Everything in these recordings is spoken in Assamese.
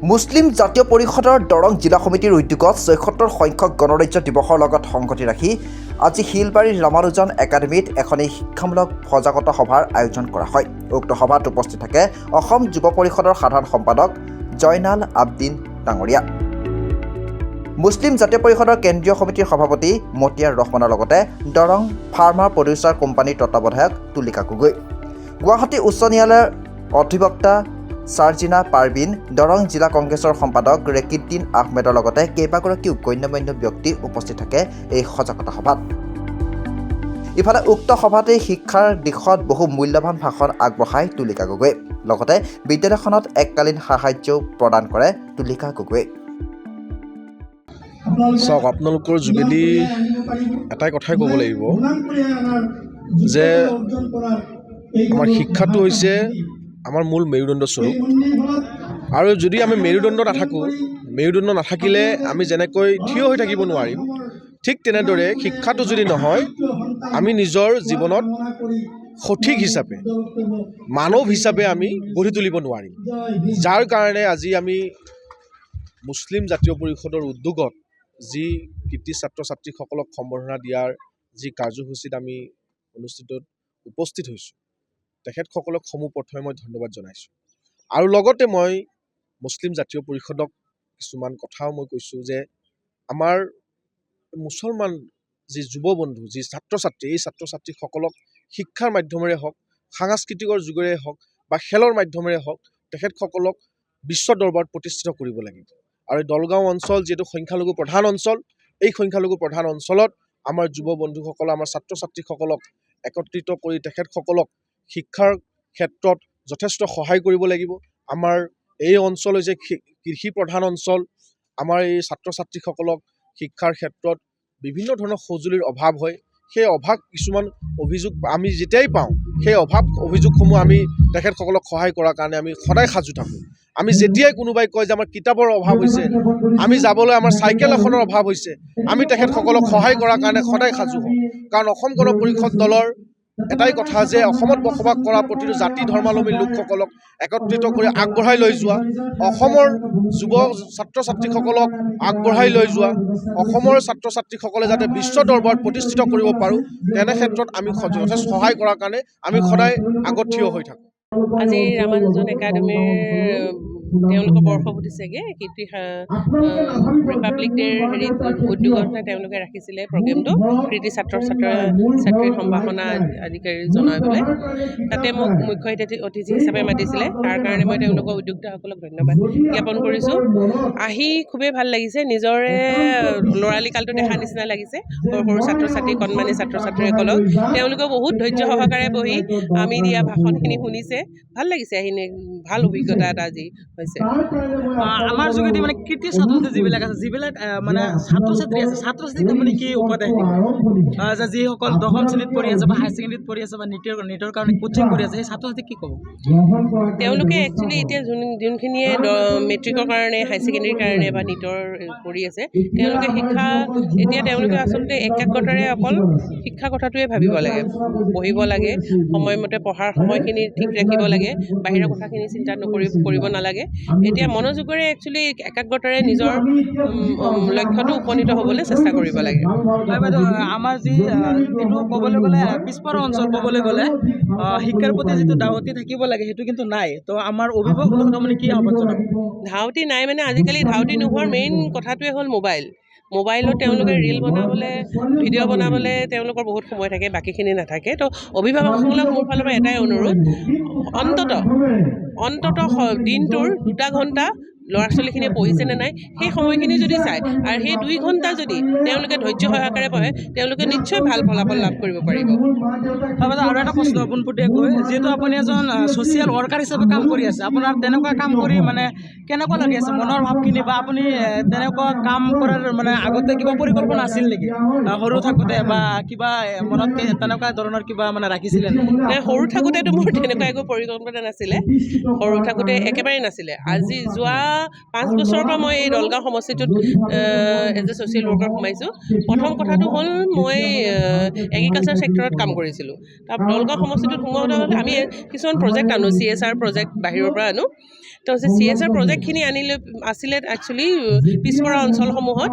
মুছলিম জাতীয় পৰিষদৰ দৰং জিলা সমিতিৰ উদ্যোগত ৭৬ সংখ্যক গণৰাজ্য দিৱসৰ লগত সংগতি ৰাখি আজি শিলবাৰীৰ ৰামানুজন একাডেমীত এখন শিক্ষামূলক সজাগতা সভাৰ আয়োজন কৰা হয়। উক্ত সভাত উপস্থিত থাকে অসম যুৱ পৰিষদৰ সাধাৰণ সম্পাদক জয়নাল আবদিন ডাঙৰীয়া, মুছলিম জাতীয় পৰিষদৰ কেন্দ্ৰীয় সমিতিৰ সভাপতি মতিয়াৰ ৰহমানৰ লগতে দৰং ফাৰ্মাৰ প্ৰডিউচাৰ কোম্পানীৰ তত্ত্বাৱধায়ক তুলিকা গগৈ, গুৱাহাটী উচ্চ ন্যায়ালয়ৰ অধিবক্তা ছাৰ্জিনা পাৰবিন, দৰং জিলা কংগ্ৰেছৰ সম্পাদক ৰেকিদ্দিন আহমেদৰ লগতে কেইবাগৰাকীও গণ্যমান্য ব্যক্তি উপস্থিত থাকে এই সজাগতা সভাত। ইফালে উক্ত সভাতেই শিক্ষাৰ দিশত বহু মূল্যৱান ভাষণ আগবঢ়ায় তুলিকা গগৈ, লগতে বিদ্যালয়খনত এককালীন সাহায্যও প্ৰদান কৰে তুলিকা গগৈ। চাওক, আপোনালোকৰ যোগেদি এটাই কথাই ক'ব লাগিব যে আমাৰ শিক্ষাটো হৈছে আমাৰ মূল মেৰুদণ্ড স্বৰূপ, আৰু যদি আমি মেৰুদণ্ড নাথাকিলে আমি যেনেকৈ থিয় হৈ থাকিব নোৱাৰিম, ঠিক তেনেদৰে শিক্ষাটো যদি নহয় আমি নিজৰ জীৱনত সঠিক হিচাপে মানৱ হিচাপে আমি গঢ়ি তুলিব নোৱাৰিম। যাৰ কাৰণে আজি আমি মুছলিম জাতীয় পৰিষদৰ উদ্যোগত যি কৃতি ছাত্ৰ ছাত্ৰীসকলক সম্বৰ্ধনা দিয়াৰ যি কাৰ্যসূচীত আমি অনুষ্ঠিতত উপস্থিত হৈছোঁ, তেখেতসকলক প্ৰথমে মই ধন্যবাদ জনাইছোঁ। আৰু লগতে মই মুছলিম জাতীয় পৰিষদক কিছুমান কথাও মই কৈছোঁ যে আমাৰ মুছলমান যি যুৱ বন্ধু, যি ছাত্ৰ ছাত্ৰী, এই ছাত্ৰ ছাত্ৰীসকলক শিক্ষাৰ মাধ্যমেৰে হওক, সাংস্কৃতিকৰ যোগেৰে হওক বা খেলৰ মাধ্যমেৰে হওক, তেখেতসকলক বিশ্ব দৰবাৰত প্ৰতিষ্ঠিত কৰিব লাগিব। আৰু দলগাঁও অঞ্চল যিহেতু সংখ্যালঘু প্ৰধান অঞ্চল, এই সংখ্যালঘু প্ৰধান অঞ্চলত আমাৰ যুৱ বন্ধুসকল, আমাৰ ছাত্ৰ ছাত্ৰীসকলক একত্ৰিত কৰি তেখেতসকলক শিক্ষাৰ ক্ষেত্ৰত যথেষ্ট সহায় কৰিব লাগিব। আমাৰ এই অঞ্চল হৈছে কৃষি প্ৰধান অঞ্চল। আমাৰ এই ছাত্ৰ ছাত্ৰীসকলক শিক্ষাৰ ক্ষেত্ৰত বিভিন্ন ধৰণৰ সঁজুলিৰ অভাৱ হয়। সেই কিছুমান অভিযোগ আমি যেতিয়াই পাওঁ, সেই অভিযোগসমূহ আমি তেখেতসকলক সহায় কৰাৰ কাৰণে আমি সদায় সাজু থাকোঁ। আমি যেতিয়াই কোনোবাই কয় যে আমাৰ কিতাপৰ অভাৱ হৈছে, আমি যাবলৈ আমাৰ চাইকেল এখনৰ অভাৱ হৈছে, আমি তেখেতসকলক সহায় কৰাৰ কাৰণে সদায় সাজু হওঁ। কাৰণ অসম গণ পৰিষদ দলৰ এটাই কথা যে অসমত বসবাস কৰা প্ৰতিটো জাতি ধৰ্মাৱলম্বী লোকসকলক একত্ৰিত কৰি আগবঢ়াই লৈ যোৱা, অসমৰ যুৱ ছাত্ৰ ছাত্ৰীসকলক আগবঢ়াই লৈ যোৱা, অসমৰ ছাত্ৰ ছাত্ৰীসকলে যাতে বিশ্ব দৰবাৰত প্ৰতিষ্ঠিত কৰিব পাৰোঁ, তেনে ক্ষেত্ৰত আমি যথেষ্ট সহায় কৰাৰ কাৰণে আমি সদায় আগত থিয় হৈ থাকোঁ। আজি ৰামানুজন একাডেমীৰ তেওঁলোকৰ বৰ্ষপূৰ্তি চাগে ৰিপাব্লিক ডেৰ উদ্যোগত তেওঁলোকে ৰাখিছিলে প্ৰগ্ৰেমটো, কৃতি ছাত্ৰীৰ সম্ভাৱনা আধিকাৰী জনাবলৈ। তাতে মোক মুখ্য অতিথি হিচাপে মাতিছিলে, তাৰ কাৰণে মই তেওঁলোকৰ উদ্যোক্তাসকলক ধন্যবাদ জ্ঞাপন কৰিছোঁ। আহি খুবেই ভাল লাগিছে, নিজৰে ল'ৰালি কালটো দেখা নিচিনা লাগিছে। সৰু সৰু ছাত্ৰ ছাত্ৰী, কণমানি ছাত্ৰ ছাত্ৰীসকলক তেওঁলোকেও বহুত ধৈৰ্য সহকাৰে বহি আমি দিয়া ভাষণখিনি শুনিছে। ভাল লাগিছে, আহি ভাল অভিজ্ঞতা এটা আজি হৈছে। আমাৰ যোগেদি মানে কৃতি ছাত্ৰ ছাত্ৰী যিবিলাক আছে, যিবিলাক মানে ছাত্ৰ ছাত্ৰী আছে, ছাত্ৰ ছাত্ৰীক আপুনি কি উপদেশ দিব যে যিসকল দশম শ্ৰেণীত পঢ়ি আছে বা হায়াৰ ছেকেণ্ডেৰীত পঢ়ি আছে বা নিটৰ কাৰণে কোচিং কৰি আছে, সেই ছাত্ৰ ছাত্ৰীক কি ক'ব? তেওঁলোকে একচুৱেলি এতিয়া যোনখিনিয়ে মেট্ৰিকৰ কাৰণে, হায়াৰ ছেকেণ্ডেৰীৰ কাৰণে বা নিটৰ কৰি আছে, তেওঁলোকে আচলতে একাগ্ৰতাৰে অকল শিক্ষা কথাটোৱে ভাবিব লাগে, পঢ়িব লাগে, সময়মতে পঢ়াৰ সময়খিনি ঠিক ৰাখিব লাগে, বাহিৰৰ কথাখিনি চিন্তা কৰিব নালাগে। এতিয়া মনোযোগেৰে একচুৱেলি একাগ্ৰতাৰে নিজৰ লক্ষ্যটো উপনীত হ'বলৈ চেষ্টা কৰিব লাগে। আমাৰ যি এইটো ক'বলৈ গ'লে পিছপৰা অঞ্চল, ক'বলৈ গ'লে শিক্ষাৰ প্ৰতি যিটো ধাউতি থাকিব লাগে সেইটো কিন্তু নাই। তো আমাৰ অভিভাৱকসকলক আপুনি কি আহ্বান জনাব? ধাউতি নাই মানে আজিকালি ধাউতি নোহোৱাৰ মেইন কথাটোৱে হ'ল মোবাইলত তেওঁলোকে ৰিল বনাবলৈ, ভিডিঅ' বনাবলৈ তেওঁলোকৰ বহুত সময় থাকে, বাকীখিনি নাথাকে। তো অভিভাৱকসকলক মোৰ ফালৰ পৰা এটাই অনুৰোধ, অন্ততঃ দিনটোৰ 2 ঘণ্টা ল'ৰা ছোৱালীখিনিয়ে পঢ়িছেনে নাই সেই সময়খিনি যদি চায়, আৰু সেই 2 ঘণ্টা যদি তেওঁলোকে ধৈৰ্য সহকাৰে পঢ়ে, তেওঁলোকে নিশ্চয় ভাল ফলাফল লাভ কৰিব পাৰিব। আৰু এটা প্ৰশ্ন পোনপটীয়াকৈ, যিহেতু আপুনি এজন ছ'চিয়েল ৱৰ্কাৰ হিচাপে কাম কৰি আছে, আপোনাৰ তেনেকুৱা কাম কৰি মানে কেনেকুৱা লাগি আছে মনৰ ভাৱখিনি, বা আপুনি তেনেকুৱা কাম কৰাৰ মানে আগতে কিবা পৰিকল্পনা আছিল নেকি সৰু থাকোঁতে, বা কিবা মনত তেনেকুৱা ধৰণৰ কিবা মানে ৰাখিছিলে নেকি? সৰু থাকোঁতেতো মোৰ তেনেকুৱা একো পৰিকল্পনা নাছিলে, সৰু থাকোঁতে একেবাৰে নাছিলে। আজি যোৱা 5 বছৰৰ পৰা মই এই দলগাঁও সমষ্টিটোত এজ এ ছ'চিয়েল ৱৰ্কাৰ সোমাইছোঁ। প্ৰথম কথাটো হ'ল মই এগ্ৰিকালচাৰ ছেক্টৰত কাম কৰিছিলোঁ। তাৰ দলগাঁও সমষ্টিটোত সোমোৱাতে হ'লে আমি কিছুমান প্ৰজেক্ট আনো, CSR প্ৰজেক্ট বাহিৰৰ পৰা আনো। তো CSR প্ৰজেক্টখিনি আছিলে একচুৱেলি পিছপৰা অঞ্চলসমূহত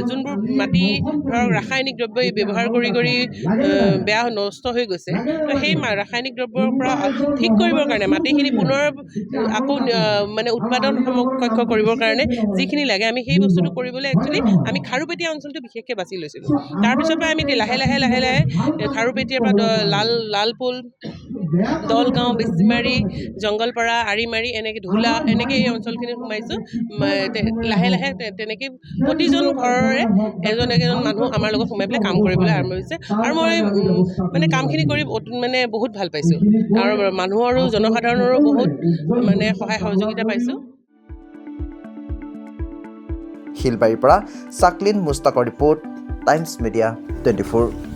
যোনবোৰ মাটি ধৰক ৰাসায়নিক দ্ৰব্য ব্যৱহাৰ কৰি বেয়া নষ্ট হৈ গৈছে। তো সেই ৰাসায়নিক দ্ৰব্যৰ পৰা ঠিক কৰিবৰ কাৰণে মাটিখিনি পুনৰ আকৌ মানে উৎপাদন সমকক্ষ কৰিবৰ কাৰণে যিখিনি লাগে আমি সেই বস্তুটো কৰিবলৈ একচুৱেলি আমি খাৰুপেটীয়া অঞ্চলটো বিশেষকৈ বাছি লৈছিলোঁ। তাৰপিছৰ পৰা আমি লাহে লাহে খাৰুপেটীয়াৰ পৰা লালপুল, দলগাঁও, বেচিমাৰি, জংগলপাৰা, আৰিমাৰি, এনেকৈ ধুলা, এনেকৈ এই অঞ্চলখিনিত সোমাইছোঁ। লাহে লাহে তেনেকৈ প্ৰতিজন ঘৰৰে এজন মানুহ আমাৰ লগত সোমাই পেলাই কাম কৰিবলৈ আৰম্ভ হৈছে। আৰু মই মানে কামখিনি কৰি মানে বহুত ভাল পাইছোঁ আৰু মানুহৰো জনসাধাৰণৰো বহুত মানে সহায় সহযোগিতা পাইছোঁ। শিলবাৰীৰ পৰা চাকলিন মুস্তাকৰ ৰিপৰ্ট, টাইমছ মিডিয়া 24।